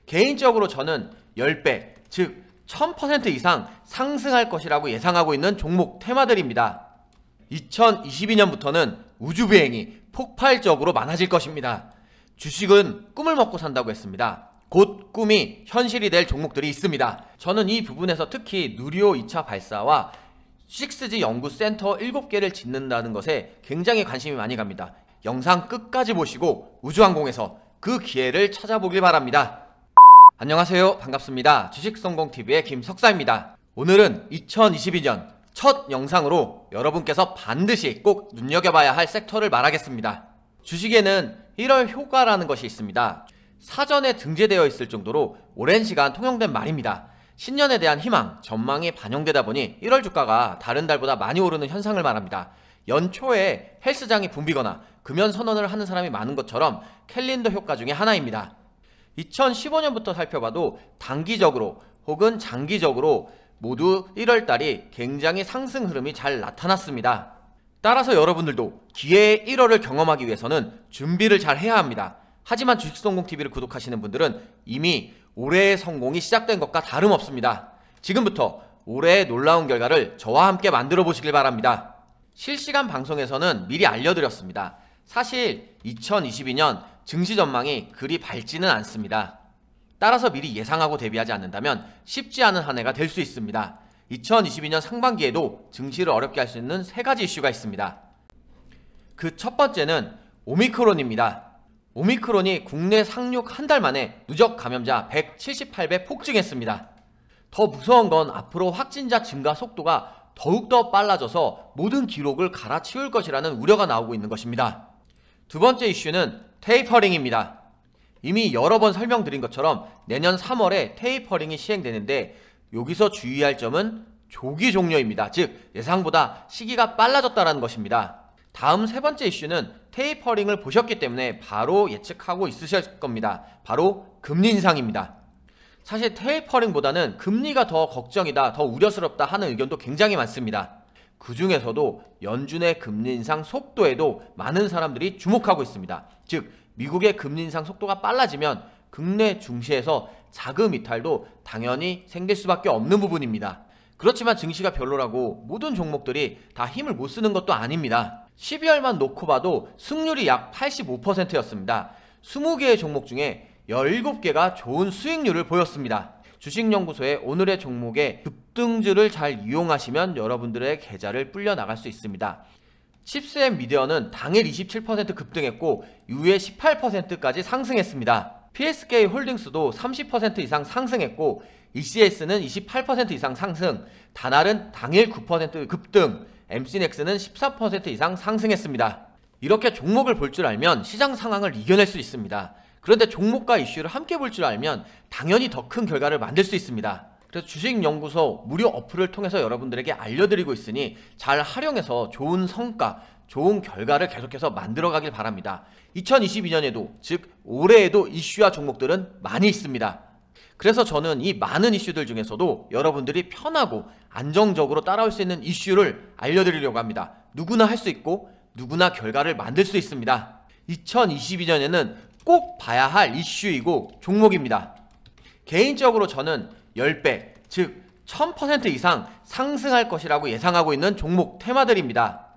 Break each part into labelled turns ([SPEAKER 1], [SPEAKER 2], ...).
[SPEAKER 1] 개인적으로 저는 10배, 즉 1000% 이상 상승할 것이라고 예상하고 있는 종목 테마들입니다. 2022년부터는 우주비행이 폭발적으로 많아질 것입니다. 주식은 꿈을 먹고 산다고 했습니다. 곧 꿈이 현실이 될 종목들이 있습니다. 저는 이 부분에서 특히 누리호 2차 발사와 6G 연구센터 7개를 짓는다는 것에 굉장히 관심이 많이 갑니다. 영상 끝까지 보시고 우주항공에서 그 기회를 찾아보길 바랍니다. 안녕하세요, 반갑습니다. 주식성공TV의 김석사입니다. 오늘은 2022년 첫 영상으로 여러분께서 반드시 꼭 눈여겨봐야 할 섹터를 말하겠습니다. 주식에는 1월 효과라는 것이 있습니다. 사전에 등재되어 있을 정도로 오랜 시간 통용된 말입니다. 신년에 대한 희망, 전망이 반영되다 보니 1월 주가가 다른 달보다 많이 오르는 현상을 말합니다. 연초에 헬스장이 붐비거나 금연 선언을 하는 사람이 많은 것처럼 캘린더 효과 중에 하나입니다. 2015년부터 살펴봐도 단기적으로 혹은 장기적으로 모두 1월달이 굉장히 상승 흐름이 잘 나타났습니다. 따라서 여러분들도 기회의 1월을 경험하기 위해서는 준비를 잘 해야 합니다. 하지만 주식성공TV를 구독하시는 분들은 이미 올해의 성공이 시작된 것과 다름없습니다. 지금부터 올해의 놀라운 결과를 저와 함께 만들어 보시길 바랍니다. 실시간 방송에서는 미리 알려드렸습니다. 사실 2022년 증시 전망이 그리 밝지는 않습니다. 따라서 미리 예상하고 대비하지 않는다면 쉽지 않은 한 해가 될 수 있습니다. 2022년 상반기에도 증시를 어렵게 할 수 있는 3가지 이슈가 있습니다. 그 첫 번째는 오미크론입니다. 오미크론이 국내 상륙 한 달 만에 누적 감염자 178배 폭증했습니다. 더 무서운 건 앞으로 확진자 증가 속도가 더욱더 빨라져서 모든 기록을 갈아치울 것이라는 우려가 나오고 있는 것입니다. 두 번째 이슈는 테이퍼링입니다. 이미 여러 번 설명드린 것처럼 내년 3월에 테이퍼링이 시행되는데 여기서 주의할 점은 조기 종료입니다. 즉 예상보다 시기가 빨라졌다는 것입니다. 다음 세 번째 이슈는 테이퍼링을 보셨기 때문에 바로 예측하고 있으실 겁니다. 바로 금리 인상입니다. 사실 테이퍼링보다는 금리가 더 걱정이다, 더 우려스럽다 하는 의견도 굉장히 많습니다. 그 중에서도 연준의 금리 인상 속도에도 많은 사람들이 주목하고 있습니다. 즉 미국의 금리 인상 속도가 빨라지면 국내 증시에서 자금 이탈도 당연히 생길 수밖에 없는 부분입니다. 그렇지만 증시가 별로라고 모든 종목들이 다 힘을 못 쓰는 것도 아닙니다. 12월만 놓고 봐도 승률이 약 85%였습니다. 20개의 종목 중에 17개가 좋은 수익률을 보였습니다. 주식연구소의 오늘의 종목의 급등주를 잘 이용하시면 여러분들의 계좌를 불려 나갈 수 있습니다. 칩스앤 미디어는 당일 27% 급등했고 이후에 18%까지 상승했습니다. PSK 홀딩스도 30% 이상 상승했고 ECS는 28% 이상 상승, 다날은 당일 9% 급등, MC넥스는 14% 이상 상승했습니다. 이렇게 종목을 볼 줄 알면 시장 상황을 이겨낼 수 있습니다. 그런데 종목과 이슈를 함께 볼 줄 알면 당연히 더 큰 결과를 만들 수 있습니다. 그래서 주식연구소 무료 어플을 통해서 여러분들에게 알려드리고 있으니 잘 활용해서 좋은 성과, 좋은 결과를 계속해서 만들어가길 바랍니다. 2022년에도 즉 올해에도 이슈와 종목들은 많이 있습니다. 그래서 저는 이 많은 이슈들 중에서도 여러분들이 편하고 안정적으로 따라올 수 있는 이슈를 알려드리려고 합니다. 누구나 할 수 있고 누구나 결과를 만들 수 있습니다. 2022년에는 꼭 봐야 할 이슈이고 종목입니다. 개인적으로 저는 10배, 즉 1000% 이상 상승할 것이라고 예상하고 있는 종목 테마들입니다.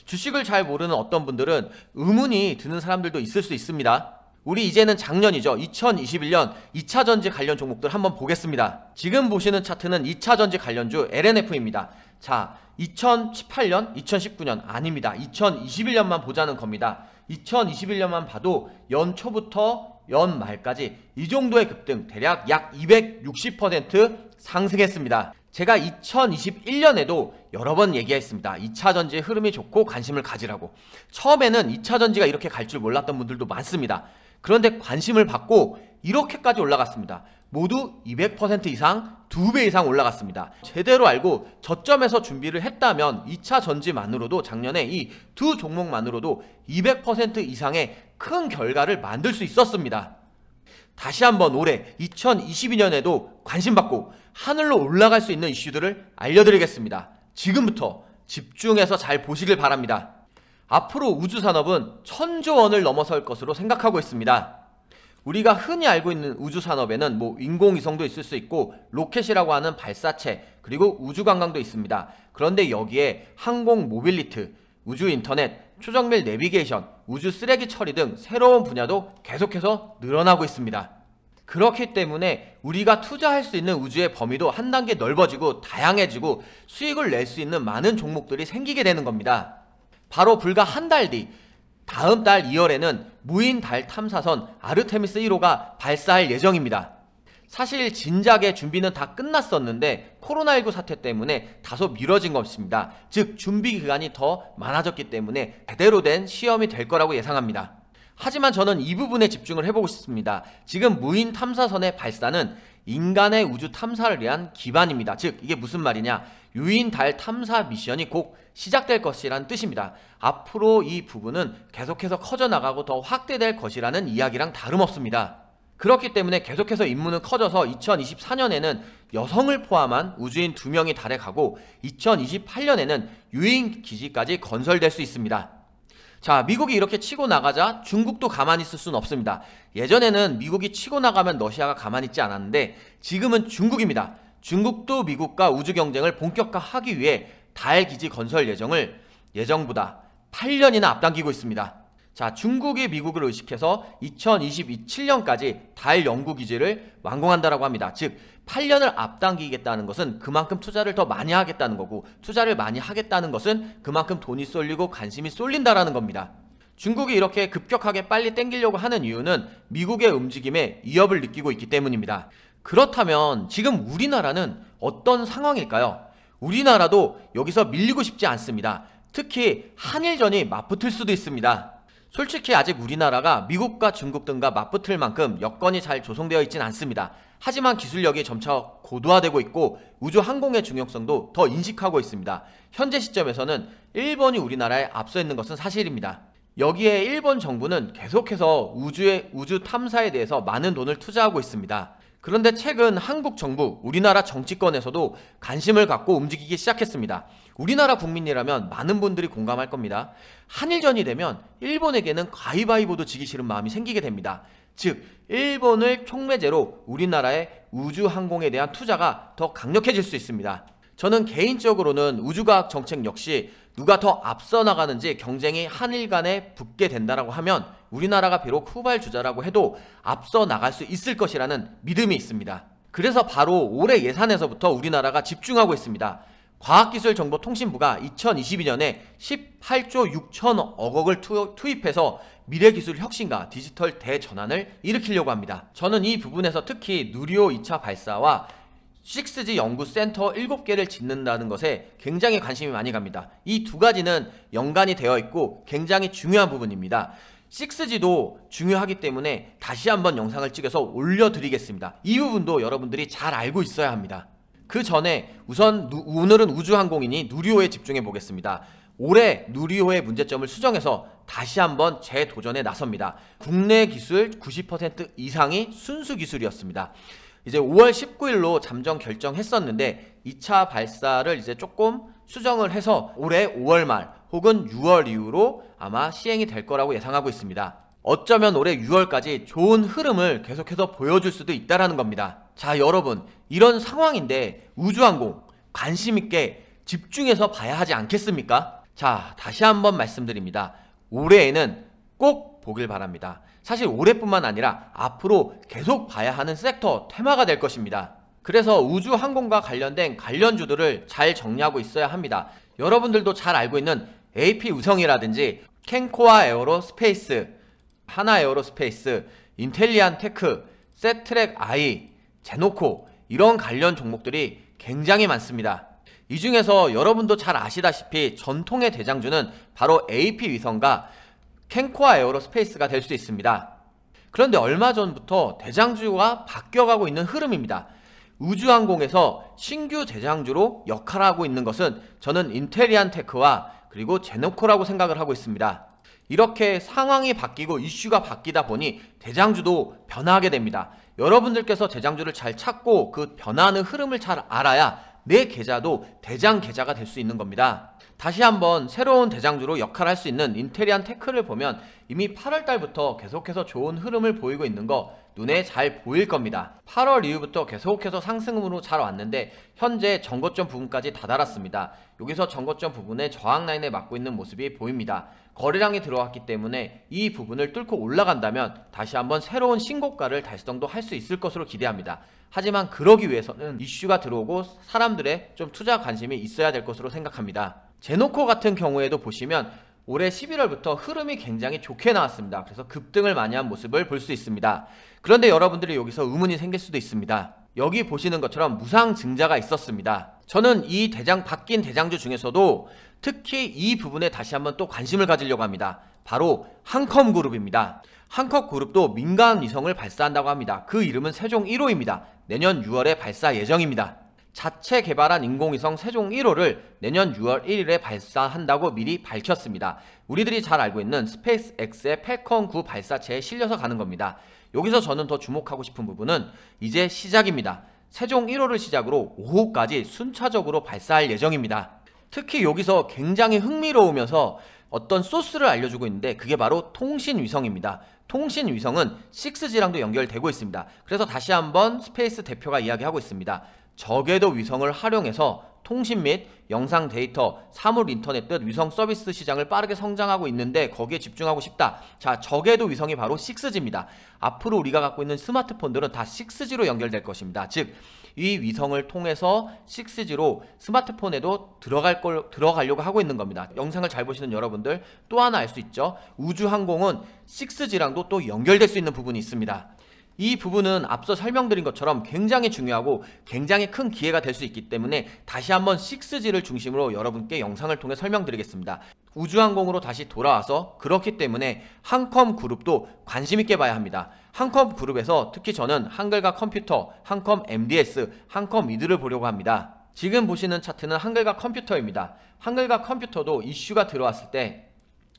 [SPEAKER 1] 주식을 잘 모르는 어떤 분들은 의문이 드는 사람들도 있을 수 있습니다. 우리 이제는 작년이죠. 2021년 2차전지 관련 종목들 한번 보겠습니다. 지금 보시는 차트는 2차전지 관련주 LNF입니다. 자, 2018년, 2019년 아닙니다. 2021년만 보자는 겁니다. 2021년만 봐도 연초부터 연말까지 이 정도의 급등, 대략 약 260% 상승했습니다. 제가 2021년에도 여러 번 얘기했습니다. 2차전지의 흐름이 좋고 관심을 가지라고. 처음에는 2차전지가 이렇게 갈 줄 몰랐던 분들도 많습니다. 그런데 관심을 받고 이렇게까지 올라갔습니다. 모두 200% 이상, 2배 이상 올라갔습니다. 제대로 알고 저점에서 준비를 했다면 2차 전지만으로도 작년에 이 두 종목만으로도 200% 이상의 큰 결과를 만들 수 있었습니다. 다시 한번 올해 2022년에도 관심받고 하늘로 올라갈 수 있는 이슈들을 알려드리겠습니다. 지금부터 집중해서 잘 보시길 바랍니다. 앞으로 우주산업은 1000조 원을 넘어설 것으로 생각하고 있습니다. 우리가 흔히 알고 있는 우주 산업에는 인공위성도 있을 수 있고 로켓이라고 하는 발사체, 그리고 우주관광도 있습니다. 그런데 여기에 항공 모빌리티, 우주 인터넷, 초정밀 내비게이션, 우주 쓰레기 처리 등 새로운 분야도 계속해서 늘어나고 있습니다. 그렇기 때문에 우리가 투자할 수 있는 우주의 범위도 한 단계 넓어지고 다양해지고 수익을 낼 수 있는 많은 종목들이 생기게 되는 겁니다. 바로 불과 한 달 뒤, 다음 달 2월에는 무인 달 탐사선 아르테미스 1호가 발사할 예정입니다. 사실 진작에 준비는 다 끝났었는데 코로나19 사태 때문에 다소 미뤄진 것입니다. 즉 준비 기간이 더 많아졌기 때문에 제대로 된 시험이 될 거라고 예상합니다. 하지만 저는 이 부분에 집중을 해보고 싶습니다. 지금 무인 탐사선의 발사는 인간의 우주 탐사를 위한 기반입니다. 즉 이게 무슨 말이냐, 유인 달 탐사 미션이 곧 시작될 것이라는 뜻입니다. 앞으로 이 부분은 계속해서 커져나가고 더 확대될 것이라는 이야기랑 다름없습니다. 그렇기 때문에 계속해서 임무는 커져서 2024년에는 여성을 포함한 우주인 2명이 달에 가고 2028년에는 유인 기지까지 건설될 수 있습니다. 자, 미국이 이렇게 치고 나가자 중국도 가만히 있을 수는 없습니다. 예전에는 미국이 치고 나가면 러시아가 가만히 있지 않았는데 지금은 중국입니다. 중국도 미국과 우주 경쟁을 본격화하기 위해 달 기지 건설 예정을 예정보다 8년이나 앞당기고 있습니다. 자, 중국이 미국을 의식해서 2027년까지 달 연구 기지를 완공한다라고 합니다. 즉 8년을 앞당기겠다는 것은 그만큼 투자를 더 많이 하겠다는 거고, 투자를 많이 하겠다는 것은 그만큼 돈이 쏠리고 관심이 쏠린다라는 겁니다. 중국이 이렇게 급격하게 빨리 땡기려고 하는 이유는 미국의 움직임에 위협을 느끼고 있기 때문입니다. 그렇다면 지금 우리나라는 어떤 상황일까요? 우리나라도 여기서 밀리고 싶지 않습니다. 특히 한일전이 맞붙을 수도 있습니다. 솔직히 아직 우리나라가 미국과 중국 등과 맞붙을 만큼 여건이 잘 조성되어 있진 않습니다. 하지만 기술력이 점차 고도화되고 있고 우주 항공의 중요성도 더 인식하고 있습니다. 현재 시점에서는 일본이 우리나라에 앞서 있는 것은 사실입니다. 여기에 일본 정부는 계속해서 우주 탐사에 대해서 많은 돈을 투자하고 있습니다. 그런데 최근 한국 정부, 우리나라 정치권에서도 관심을 갖고 움직이기 시작했습니다. 우리나라 국민이라면 많은 분들이 공감할 겁니다. 한일전이 되면 일본에게는 가위바위보도 지기 싫은 마음이 생기게 됩니다. 즉 일본을 촉매제로 우리나라의 우주 항공에 대한 투자가 더 강력해질 수 있습니다. 저는 개인적으로는 우주과학 정책 역시 누가 더 앞서 나가는지 경쟁이 한일 간에 붙게 된다라고 하면 우리나라가 비록 후발주자라고 해도 앞서 나갈 수 있을 것이라는 믿음이 있습니다. 그래서 바로 올해 예산에서부터 우리나라가 집중하고 있습니다. 과학기술정보통신부가 2022년에 18조 6천억 원을 투입해서 미래기술 혁신과 디지털 대전환을 일으키려고 합니다. 저는 이 부분에서 특히 누리호 2차 발사와 6G 연구센터 7개를 짓는다는 것에 굉장히 관심이 많이 갑니다. 이 두 가지는 연관이 되어 있고 굉장히 중요한 부분입니다. 6G도 중요하기 때문에 다시 한번 영상을 찍어서 올려드리겠습니다. 이 부분도 여러분들이 잘 알고 있어야 합니다. 그 전에 우선 오늘은 우주항공이니 누리호에 집중해 보겠습니다. 올해 누리호의 문제점을 수정해서 다시 한번 재도전에 나섭니다. 국내 기술 90% 이상이 순수 기술이었습니다. 이제 5월 19일로 잠정 결정했었는데 2차 발사를 이제 조금 수정을 해서 올해 5월 말 혹은 6월 이후로 아마 시행이 될 거라고 예상하고 있습니다. 어쩌면 올해 6월까지 좋은 흐름을 계속해서 보여줄 수도 있다라는 겁니다. 자, 여러분, 이런 상황인데 우주항공 관심 있게 집중해서 봐야 하지 않겠습니까? 자, 다시 한번 말씀드립니다. 올해에는 꼭 보길 바랍니다. 사실 올해뿐만 아니라 앞으로 계속 봐야 하는 섹터 테마가 될 것입니다. 그래서 우주항공과 관련된 관련주들을 잘 정리하고 있어야 합니다. 여러분들도 잘 알고 있는 AP위성이라든지 캔코아 에어로스페이스, 하나 에어로스페이스, 인텔리안 테크, 세트렉 아이, 제노코, 이런 관련 종목들이 굉장히 많습니다. 이 중에서 여러분도 잘 아시다시피 전통의 대장주는 바로 AP위성과 캔코아 에어로스페이스가 될 수 있습니다. 그런데 얼마 전부터 대장주가 바뀌어가고 있는 흐름입니다. 우주항공에서 신규 대장주로 역할하고 있는 것은 저는 인텔리안 테크와 그리고 제노코라고 생각을 하고 있습니다. 이렇게 상황이 바뀌고 이슈가 바뀌다 보니 대장주도 변화하게 됩니다. 여러분들께서 대장주를 잘 찾고 그 변화하는 흐름을 잘 알아야 내 계좌도 대장 계좌가 될 수 있는 겁니다. 다시 한번 새로운 대장주로 역할할 수 있는 인테리안 테크를 보면 이미 8월달부터 계속해서 좋은 흐름을 보이고 있는 거 눈에 잘 보일 겁니다. 8월 이후부터 계속해서 상승으로 잘 왔는데 현재 전고점 부분까지 다다랐습니다. 여기서 전고점 부분에 저항 라인에 맞고 있는 모습이 보입니다. 거래량이 들어왔기 때문에 이 부분을 뚫고 올라간다면 다시 한번 새로운 신고가를 달성도 할 수 있을 것으로 기대합니다. 하지만 그러기 위해서는 이슈가 들어오고 사람들의 좀 투자 관심이 있어야 될 것으로 생각합니다. 제노코 같은 경우에도 보시면 올해 11월부터 흐름이 굉장히 좋게 나왔습니다. 그래서 급등을 많이 한 모습을 볼 수 있습니다. 그런데 여러분들이 여기서 의문이 생길 수도 있습니다. 여기 보시는 것처럼 무상증자가 있었습니다. 저는 이 바뀐 대장주 중에서도 특히 이 부분에 다시 한번 또 관심을 가지려고 합니다. 바로 한컴그룹입니다. 한컴그룹도 민간 위성을 발사한다고 합니다. 그 이름은 세종 1호입니다. 내년 6월에 발사 예정입니다. 자체 개발한 인공위성 세종 1호를 내년 6월 1일에 발사한다고 미리 밝혔습니다. 우리들이 잘 알고 있는 스페이스X의 팰컨 9 발사체에 실려서 가는 겁니다. 여기서 저는 더 주목하고 싶은 부분은 이제 시작입니다. 세종 1호를 시작으로 5호까지 순차적으로 발사할 예정입니다. 특히 여기서 굉장히 흥미로우면서 어떤 소스를 알려주고 있는데 그게 바로 통신위성입니다. 통신위성은 6G랑도 연결되고 있습니다. 그래서 다시 한번 스페이스 대표가 이야기하고 있습니다. 저궤도 위성을 활용해서 통신 및 영상 데이터, 사물 인터넷 등 위성 서비스 시장을 빠르게 성장하고 있는데 거기에 집중하고 싶다. 자, 저궤도 위성이 바로 6G입니다. 앞으로 우리가 갖고 있는 스마트폰들은 다 6G로 연결될 것입니다. 즉, 이 위성을 통해서 6G로 스마트폰에도 들어가려고 하고 있는 겁니다. 영상을 잘 보시는 여러분들 또 하나 알 수 있죠. 우주항공은 6G랑도 또 연결될 수 있는 부분이 있습니다. 이 부분은 앞서 설명드린 것처럼 굉장히 중요하고 굉장히 큰 기회가 될 수 있기 때문에 다시 한번 6G를 중심으로 여러분께 영상을 통해 설명드리겠습니다. 우주항공으로 다시 돌아와서 그렇기 때문에 한컴그룹도 관심있게 봐야 합니다. 한컴그룹에서 특히 저는 한글과 컴퓨터, 한컴 MDS, 한컴 미드를 보려고 합니다. 지금 보시는 차트는 한글과 컴퓨터입니다. 한글과 컴퓨터도 이슈가 들어왔을 때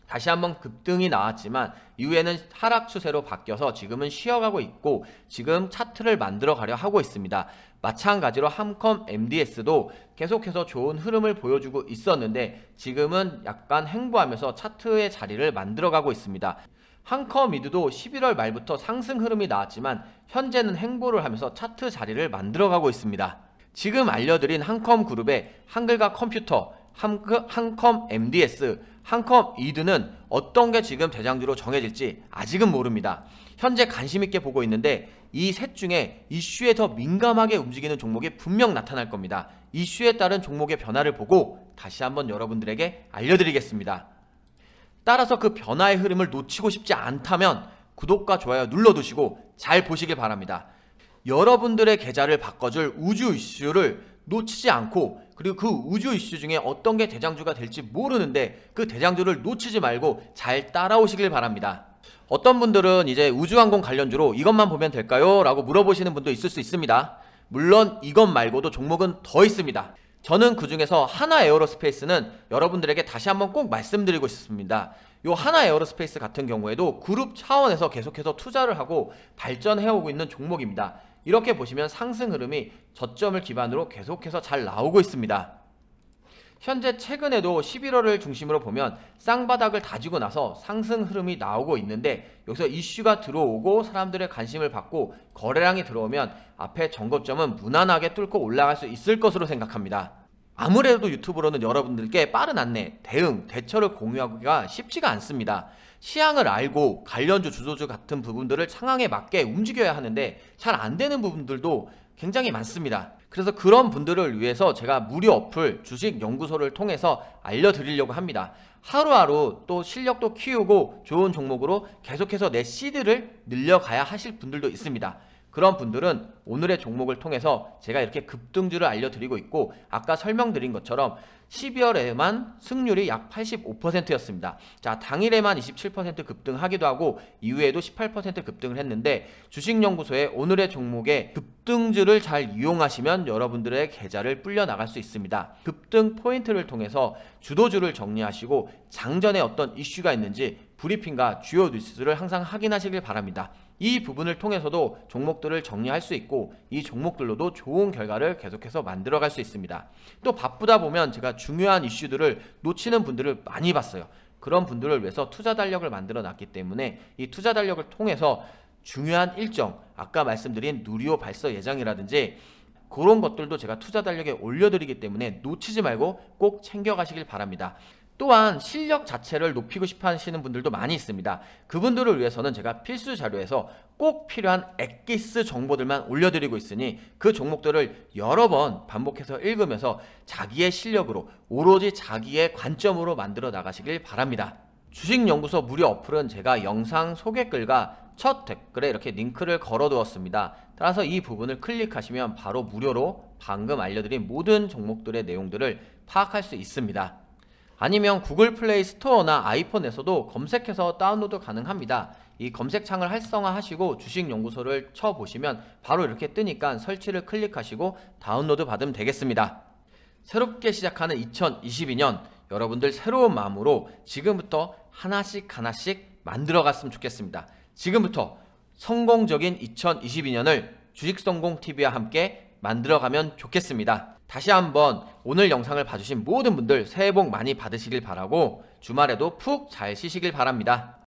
[SPEAKER 1] 다시 한번 급등이 나왔지만 이후에는 하락 추세로 바뀌어서 지금은 쉬어가고 있고 지금 차트를 만들어 가려 하고 있습니다. 마찬가지로 한컴 MDS도 계속해서 좋은 흐름을 보여주고 있었는데 지금은 약간 횡보하면서 차트의 자리를 만들어 가고 있습니다. 한컴 미드도 11월 말부터 상승 흐름이 나왔지만 현재는 횡보를 하면서 차트 자리를 만들어 가고 있습니다. 지금 알려드린 한컴그룹의 한글과 컴퓨터, 한컴 MDS, 한컴 이드는 어떤 게 지금 대장주로 정해질지 아직은 모릅니다. 현재 관심있게 보고 있는데 이 셋 중에 이슈에 더 민감하게 움직이는 종목이 분명 나타날 겁니다. 이슈에 따른 종목의 변화를 보고 다시 한번 여러분들에게 알려드리겠습니다. 따라서 그 변화의 흐름을 놓치고 싶지 않다면 구독과 좋아요 눌러두시고 잘 보시길 바랍니다. 여러분들의 계좌를 바꿔줄 우주 이슈를 놓치지 않고 그리고 그 우주 이슈 중에 어떤 게 대장주가 될지 모르는데 그 대장주를 놓치지 말고 잘 따라오시길 바랍니다. 어떤 분들은 이제 우주항공 관련주로 이것만 보면 될까요? 라고 물어보시는 분도 있을 수 있습니다. 물론 이것 말고도 종목은 더 있습니다. 저는 그 중에서 하나에어로스페이스는 여러분들에게 다시 한번 꼭 말씀드리고 싶습니다. 요 하나에어로스페이스 같은 경우에도 그룹 차원에서 계속해서 투자를 하고 발전해오고 있는 종목입니다. 이렇게 보시면 상승 흐름이 저점을 기반으로 계속해서 잘 나오고 있습니다. 현재 최근에도 11월을 중심으로 보면 쌍바닥을 다지고 나서 상승 흐름이 나오고 있는데 여기서 이슈가 들어오고 사람들의 관심을 받고 거래량이 들어오면 앞에 전고점은 무난하게 뚫고 올라갈 수 있을 것으로 생각합니다. 아무래도 유튜브로는 여러분들께 빠른 안내, 대응, 대처를 공유하기가 쉽지가 않습니다. 시향을 알고 관련주, 주도주 같은 부분들을 상황에 맞게 움직여야 하는데 잘 안되는 부분들도 굉장히 많습니다. 그래서 그런 분들을 위해서 제가 무료 어플 주식연구소를 통해서 알려드리려고 합니다. 하루하루 또 실력도 키우고 좋은 종목으로 계속해서 내 시드를 늘려가야 하실 분들도 있습니다. 그런 분들은 오늘의 종목을 통해서 제가 이렇게 급등주를 알려드리고 있고 아까 설명드린 것처럼 12월에만 승률이 약 85%였습니다. 자, 당일에만 27% 급등하기도 하고 이후에도 18% 급등을 했는데 주식연구소의 오늘의 종목의 급등주를 잘 이용하시면 여러분들의 계좌를 불려 나갈 수 있습니다. 급등 포인트를 통해서 주도주를 정리하시고 장전에 어떤 이슈가 있는지 브리핑과 주요 뉴스를 항상 확인하시길 바랍니다. 이 부분을 통해서도 종목들을 정리할 수 있고 이 종목들로도 좋은 결과를 계속해서 만들어갈 수 있습니다. 또 바쁘다 보면 제가 중요한 이슈들을 놓치는 분들을 많이 봤어요. 그런 분들을 위해서 투자 달력을 만들어 놨기 때문에 이 투자 달력을 통해서 중요한 일정, 아까 말씀드린 누리호 발서 예정이라든지 그런 것들도 제가 투자 달력에 올려드리기 때문에 놓치지 말고 꼭 챙겨가시길 바랍니다. 또한 실력 자체를 높이고 싶어 하시는 분들도 많이 있습니다. 그분들을 위해서는 제가 필수 자료에서 꼭 필요한 엑기스 정보들만 올려드리고 있으니 그 종목들을 여러 번 반복해서 읽으면서 자기의 실력으로 오로지 자기의 관점으로 만들어 나가시길 바랍니다. 주식연구소 무료 어플은 제가 영상 소개글과 첫 댓글에 이렇게 링크를 걸어 두었습니다. 따라서 이 부분을 클릭하시면 바로 무료로 방금 알려드린 모든 종목들의 내용들을 파악할 수 있습니다. 아니면 구글 플레이 스토어나 아이폰에서도 검색해서 다운로드 가능합니다. 이 검색창을 활성화하시고 주식연구소를 쳐보시면 바로 이렇게 뜨니까 설치를 클릭하시고 다운로드 받으면 되겠습니다. 새롭게 시작하는 2022년 여러분들 새로운 마음으로 지금부터 하나씩 만들어 갔으면 좋겠습니다. 지금부터 성공적인 2022년을 주식성공TV와 함께 만들어가면 좋겠습니다. 다시 한번 오늘 영상을 봐주신 모든 분들 새해 복 많이 받으시길 바라고 주말에도 푹 잘 쉬시길 바랍니다.